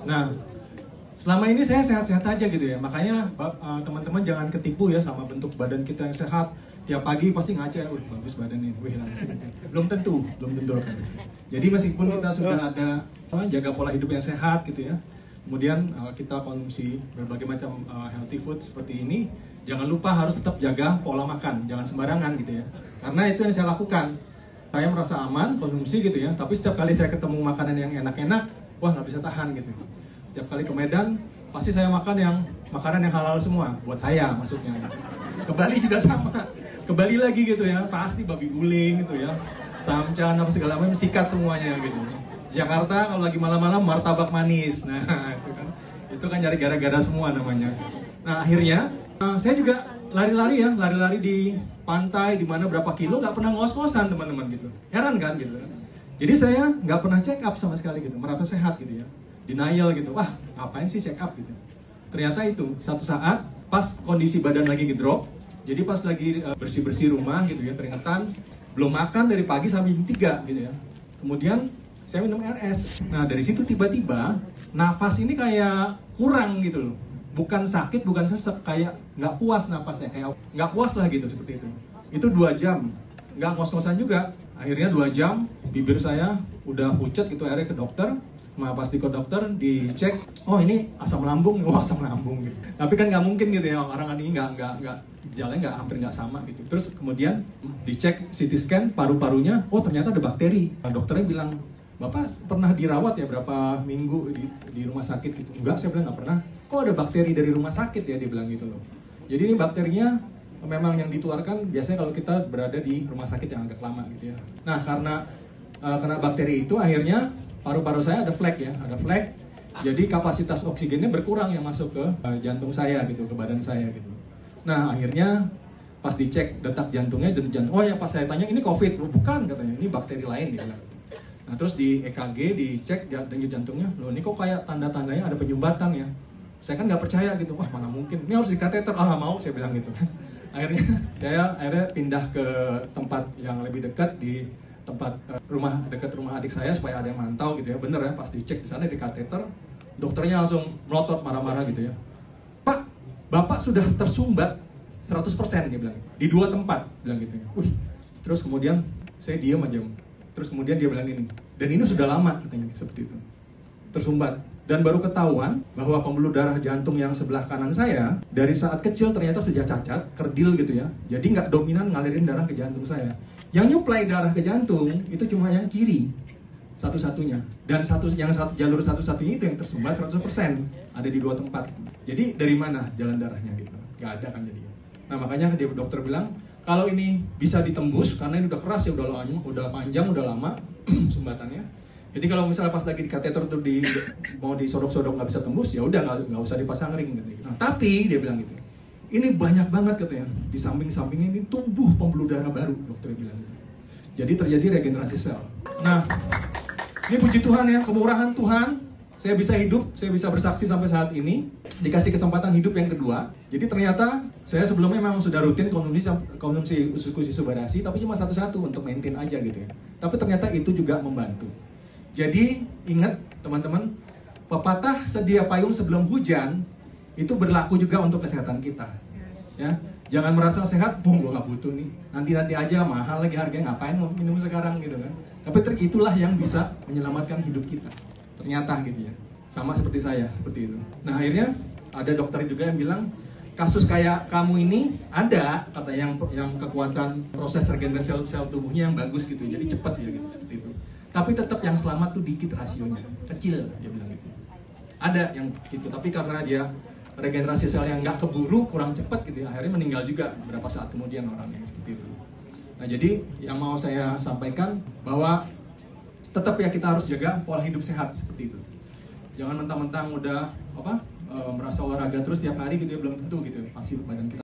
Nah, selama ini saya sehat-sehat aja gitu ya. Makanya teman-teman jangan ketipu ya sama bentuk badan kita yang sehat. Tiap pagi pasti ngaca, wih bagus badannya, wih langsing. Belum tentu akan. Jadi meskipun kita sudah ada jaga pola hidup yang sehat gitu ya. Kemudian kita konsumsi berbagai macam healthy food seperti ini, jangan lupa harus tetap jaga pola makan, jangan sembarangan gitu ya. Karena itu yang saya lakukan. Saya merasa aman konsumsi gitu ya, tapi setiap kali saya ketemu makanan yang enak-enak, wah nggak bisa tahan gitu. Setiap kali ke Medan, pasti saya makan makanan yang halal semua, buat saya maksudnya. Ke Bali juga sama, ke Bali lagi gitu ya, pasti babi guling gitu ya, samcan apa segala macam, sikat semuanya gitu. Jakarta kalau lagi malam-malam martabak manis, nah itu kan nyari gara-gara semua namanya. Nah akhirnya saya juga lari-lari di pantai di mana berapa kilo, nggak pernah ngos-ngosan teman-teman gitu. Heran kan gitu. Jadi saya nggak pernah check up sama sekali gitu, merasa sehat gitu ya. Denial gitu, wah ngapain sih check up gitu. Ternyata itu satu saat pas kondisi badan lagi ngedrop, jadi pas lagi bersih-bersih rumah gitu ya, keringetan, belum makan dari pagi sampai jam 3 gitu ya. Kemudian saya minum RS. Nah dari situ tiba-tiba nafas ini kayak kurang gitu loh. Bukan sakit, bukan sesek, kayak nggak puas napasnya, kayak nggak puas lah gitu seperti itu. Itu 2 jam, nggak ngos-ngosan juga. Akhirnya 2 jam, bibir saya udah pucat gitu, akhirnya ke dokter. Pasti ke dokter, dicek, oh ini asam lambung, wah asam lambung gitu. Tapi kan nggak mungkin gitu ya, orang ini nggak jalannya hampir nggak sama gitu. Terus kemudian dicek CT scan paru-parunya, oh ternyata ada bakteri. Dokternya bilang, Bapak pernah dirawat ya berapa minggu di rumah sakit gitu? Enggak, saya bilang nggak pernah. Kok ada bakteri dari rumah sakit ya, dia bilang gitu loh. Jadi ini bakterinya memang yang ditularkan biasanya kalau kita berada di rumah sakit yang agak lama gitu ya. Nah karena kena bakteri itu akhirnya paru-paru saya ada flek ya, ada flek. Jadi kapasitas oksigennya berkurang yang masuk ke jantung saya gitu, ke badan saya gitu. Nah akhirnya pas dicek detak jantungnya dan jantung, oh ya pas saya tanya ini COVID, oh, bukan katanya, ini bakteri lain dia bilang. Nah terus di EKG dicek denyut jantungnya, loh ini kok kayak tanda-tandanya ada penyumbatan ya. Saya kan nggak percaya gitu, wah mana mungkin, ini harus dikateter, nggak mau saya bilang gitu. Akhirnya saya pindah ke tempat yang lebih dekat di tempat dekat rumah adik saya supaya ada yang mantau gitu ya. Bener ya, pas dicek di sana di kateter, dokternya langsung melotot marah-marah gitu ya. Pak, Bapak sudah tersumbat 100% dia bilang, di 2 tempat bilang gitu ya. Terus kemudian saya diam aja. Terus kemudian dia bilang gini, dan ini sudah lama katanya seperti itu, tersumbat. Dan baru ketahuan bahwa pembuluh darah jantung yang sebelah kanan saya dari saat kecil ternyata sudah cacat, kerdil gitu ya. Jadi nggak dominan ngalirin darah ke jantung saya. Yang nyuplai darah ke jantung itu cuma yang kiri satu-satunya. Dan jalur satu-satunya itu yang tersumbat 100% ada di 2 tempat. Jadi dari mana jalan darahnya gitu? Nggak ada kan jadinya. Nah makanya dia dokter bilang, kalau ini bisa ditembus, karena ini udah keras ya, udah panjang, udah lama sumbatannya. Jadi kalau misalnya pas lagi di kateter tuh mau disodok-sodok nggak bisa tembus, ya udah nggak usah dipasang ring gitu. Nah, tapi dia bilang gitu, ini banyak banget katanya, di samping-sampingnya ini tumbuh pembuluh darah baru, dokter bilang gitu. Jadi terjadi regenerasi sel. Nah, ini puji Tuhan ya, kemurahan Tuhan, saya bisa hidup, saya bisa bersaksi sampai saat ini, dikasih kesempatan hidup yang kedua. Jadi ternyata saya sebelumnya memang sudah rutin konsumsi usus Subadasi, tapi cuma satu-satu untuk maintain aja gitu ya. Tapi ternyata itu juga membantu. Jadi ingat teman-teman, pepatah sedia payung sebelum hujan itu berlaku juga untuk kesehatan kita. Ya, jangan merasa sehat, gue nggak butuh nih, nanti aja mahal lagi harganya, ngapain mau minum sekarang gitu kan. Tapi itulah yang bisa menyelamatkan hidup kita. Ternyata gitu ya, sama seperti saya, seperti itu. Nah akhirnya ada dokter juga yang bilang, kasus kayak kamu ini ada kata yang kekuatan proses regenerasi sel tubuhnya yang bagus gitu, jadi cepat ya gitu, seperti itu. Tapi tetap yang selamat tuh dikit rasionya, kecil dia bilang gitu. Ada yang gitu, tapi karena dia regenerasi sel yang nggak keburu, kurang cepat gitu ya, akhirnya meninggal juga beberapa saat kemudian orangnya seperti itu. Nah jadi yang mau saya sampaikan bahwa tetap ya kita harus jaga pola hidup sehat seperti itu. Jangan mentang-mentang udah merasa olahraga terus tiap hari gitu ya, belum tentu gitu pasti badan kita